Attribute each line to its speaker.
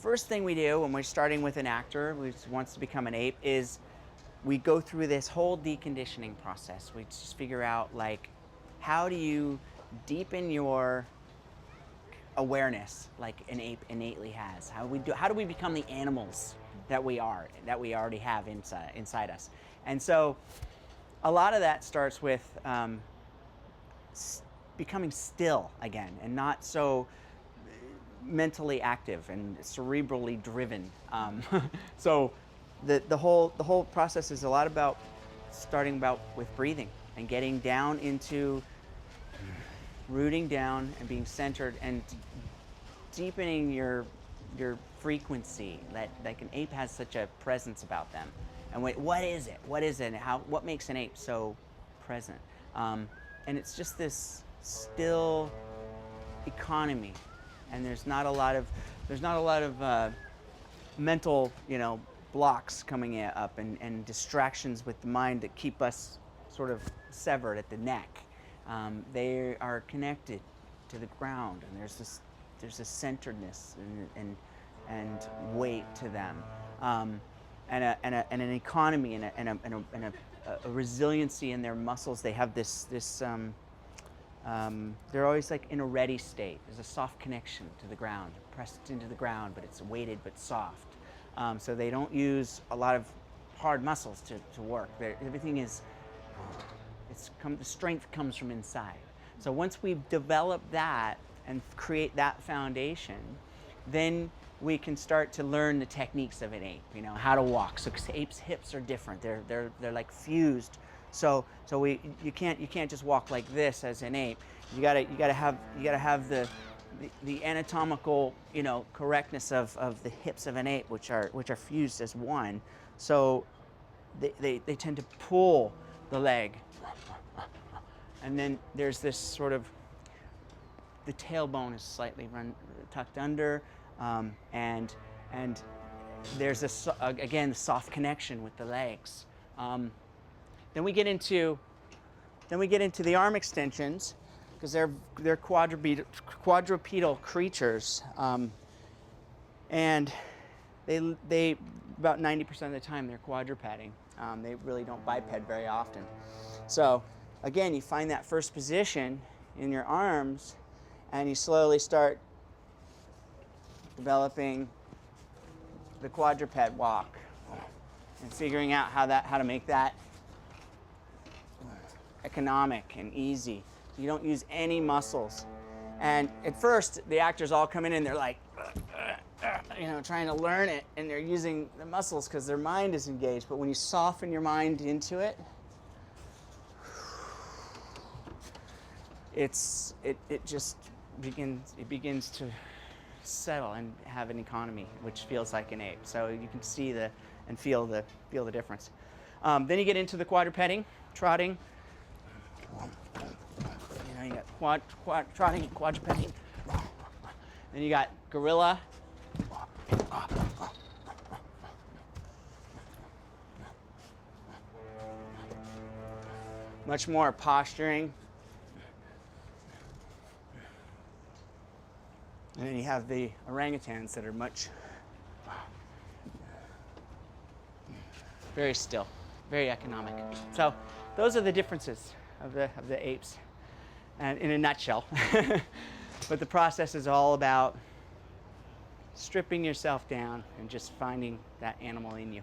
Speaker 1: first thing we do when we're starting with an actor who wants to become an ape is we go through this whole deconditioning process. We just figure out, like, how do you deepen your awareness like an ape innately has? How do we become the animals that we are, that we already have inside us? And so a lot of that starts with becoming still again and not so mentally active and cerebrally driven. So the whole process is a lot about starting with breathing and getting down into rooting down and being centered and deepening your frequency. That like an ape has such a presence about them. And what is it? What is it? What makes an ape so present? And it's just this still economy, and there's not a lot of mental, blocks coming up and distractions with the mind that keep us sort of severed at the neck. They are connected to the ground, and there's a centeredness and weight to them, and an economy and a resiliency in their muscles. They have this they're always like in a ready state. There's a soft connection to the ground, pressed into the ground, but it's weighted but soft. So they don't use a lot of hard muscles to work. Everything is, the strength comes from inside. So once we develop that and create that foundation, then we can start to learn the techniques of an ape, how to walk. So apes' hips are different. They're like fused. So you can't just walk like this as an ape. You gotta have the anatomical correctness of the hips of an ape, which are fused as one. So they tend to pull the leg, and then there's this sort of, the tailbone is slightly tucked under, and there's again soft connection with the legs. Then we get into the arm extensions, because they're quadrupedal creatures, and they about 90% of the time they're quadrupeding. They really don't biped very often. So again, you find that first position in your arms, and you slowly start developing the quadruped walk and figuring out how to make that economic and easy. You don't use any muscles. And at first, the actors all come in and they're like, trying to learn it, and they're using the muscles because their mind is engaged. But when you soften your mind into it, it just begins to settle and have an economy, which feels like an ape. So you can see and feel the difference. Then you get into the quadrupeding, trotting. You got trotting and quadrupeding. Then you got gorilla. Much more posturing. And then you have the orangutans that are very still, very economic. So those are the differences of the apes, and in a nutshell. But the process is all about stripping yourself down and just finding that animal in you.